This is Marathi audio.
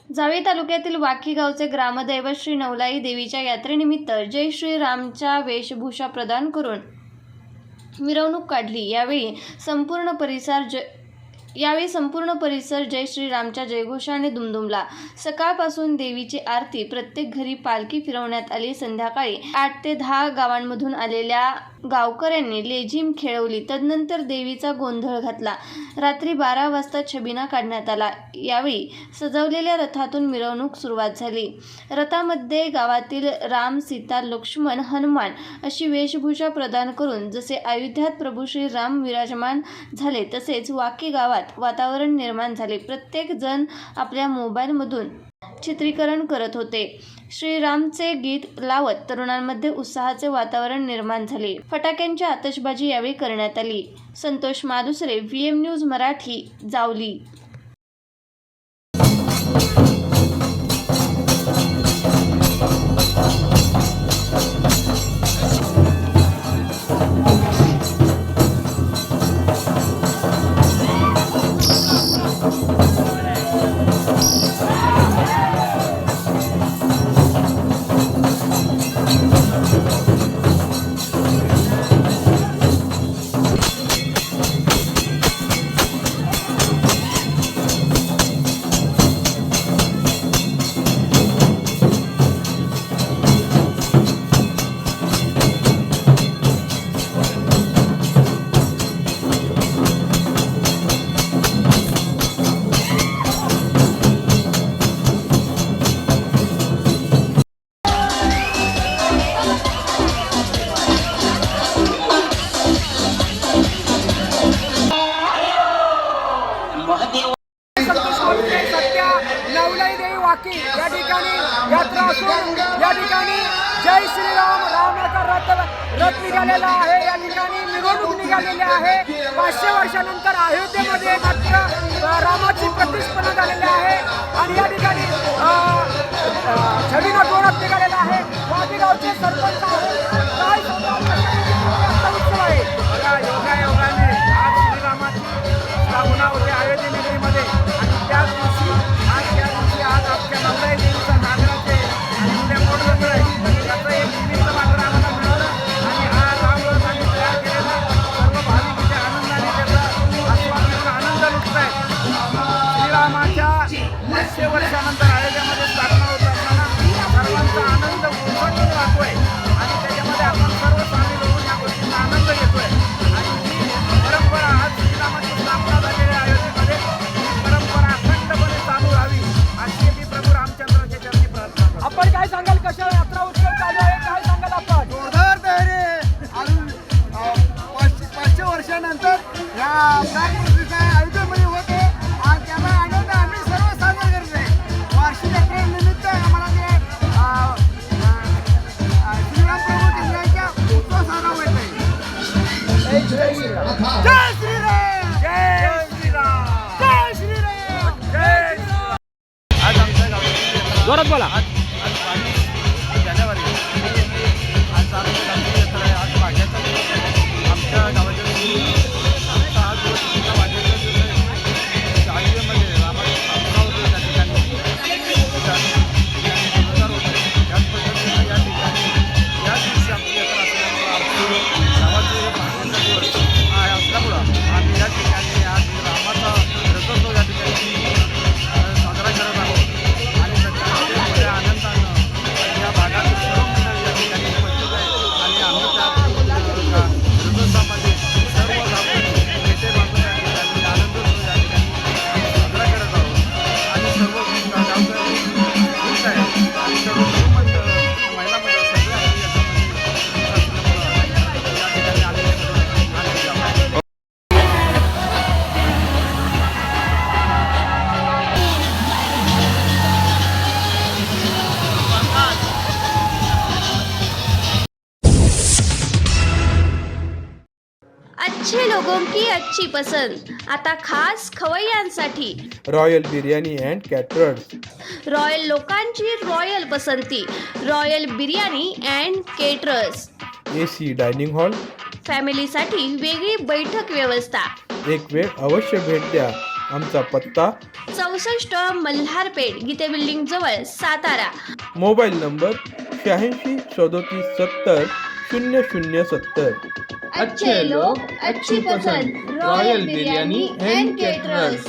जावळी तालुक्यातील वाकी गावचे ग्रामदैवत श्री नवलाई देवीच्या यात्रेनिमित्त जय श्री रामच्या वेशभूषा प्रदान करून मिरवणूक काढली। यावेळी संपूर्ण परिसर जय श्री रामच्या जयघोषाने दुमदुमला। सकाळपासून देवीची आरती प्रत्येक घरी पालखी फिरवण्यात आली। संध्याकाळी 8 ते 10 गावांमधून आलेल्या गावकऱ्यांनी लेझीम खेळवली। तदनंतर देवीचा गोंधळ घातला। रात्री 12 वाजता छबिना काढण्यात आला। यावेळी सजवलेल्या रथातून मिरवणूक सुरुवात झाली। रथामध्ये गावातील राम, सीता, लक्ष्मण, हनुमान अशी वेशभूषा प्रदान करून जसे अयोध्यात प्रभू श्री राम विराजमान झाले तसेच वाकी गावात वातावरण निर्माण झाले। प्रत्येक जण आपल्या मोबाईलमधून चित्रीकरण करत होते। श्रीरामचे गीत लावत तरुणांमध्ये उत्साहाचे वातावरण निर्माण झाले। फटाक्यांची आतषबाजी यावेळी करण्यात आली। Santosh Malusare, VM news Marathi, Javali. नवलाई देवी वाकी या ठिकाणी यात्रा असून या ठिकाणी जय श्रीराम रामाचा रथ निघालेला आहे। या ठिकाणी मिरवणूक निघालेली आहे। 500 वर्षानंतर अयोध्येमध्ये मात्र रामाची प्रतिष्ठापना झालेली आहे आणि या ठिकाणी छबिना जोरात निघालेला आहे। वाकी गावचे सरपंच काय उत्सव आहे योगाने आज श्रीरामाची स्थापना होते अयोध्ये नगरीमध्ये आणि त्याच दिवशी आज आपल्या नवलाई देवीचा नागराचे आणि उद्या मोठं आहे त्याचं एक निमित्त मात्र आम्हाला मिळालं आणि हा रामरथ आणि तयार केलेला सर्व भाविक इथे आनंदाने त्याचा आस्वाद घेऊन आनंद लुटत आहेत। श्रीरामाच्या 500 वर्षानंतर अयोध्येमध्ये स्थापना होत असताना सर्वांचा आनंद उफाळून राहतोय आणि त्याच्यामध्ये आपण सर्व सामील होऊन या गोष्टींचा आनंद घेतोय आणि ही परंपरा आज श्रीरामाची स्थापना झालेली आहे अयोध्येमध्ये ही परंपरा अखंडपणे चालू राहावी अशी मी प्रभू रामचंद्राच्या चरणी प्रार्थना करतो। आपण काय सांगाल कशा यात्रा उत्सव चालू आहे काय सांगाल आपण? जोरदार तयारी अजून 500 वर्षानंतर या प्राणप्रतिष्ठा अयोध्येमध्ये होते आणि त्याचा आनंद आम्ही सर्व साजरा करत आहे। वार्षिक यात्रेनिमित्त आम्हाला ते श्रीराम प्रभू चंद्राच्या उत्सव साजरा होत आहे। जय श्रीराम जय श्रीराम जय श्रीराम जय श्रीराम जय श्रीराम। आज आमच्या गावाची जोरात बोला। आज जानेवारी आज आमच्या गावची यात्रा आहे। आज वाघ्याचा दिवस आहे। आमच्या गावाच्या आमचा आज दिवस वाघ्याचा दिवस आहे। अयोध्येमध्ये रामाची स्थापना होते त्या ठिकाणी संस्कार होते त्याच पद्धतीने या ठिकाणी या दिवशी आमची यात्रा असल्यामुळं आमची गावाचे वाघ्याचा दिवस हा असल्यामुळं आम्ही या ठिकाणी आज रामाचा रथोत्सव या ठिकाणी साजरा करत आहोत आणि त्याच्यामध्ये मोठ्या आनंदानं या भागात सर्व मंडळी या ठिकाणी उपस्थित आहे आणि आम्ही त्या रथोत्सवामध्ये सर्व नेते बांधून या ठिकाणी आनंदोत्सव या ठिकाणी साजरा करत आहोत आणि सर्व गावकरी खुश आहे आणि सर्व मंडळ महिला मंडळ सगळे आम्ही याच्यामध्ये या ठिकाणी आलेले आनंद आहोत। अच्छे लोगों की अच्छी पसंद आता खास खवय्यांसाठी royal biryani and caterers, royal लोकांची रॉयल पसंती, royal biryani and caterers, AC dining hall, फॅमिलीसाठी वेगळी बैठक व्यवस्था, एक वेळ अवश्य भेट द्या। आमचा पत्ता 14 64 मल्हारपेठ गीते बिल्डिंग जवळ सातारा. Mobile number 86 37 70 0070. अच्छे लोग अच्छी पसंद रॉयल बिर्याणी अँड केटरर्स.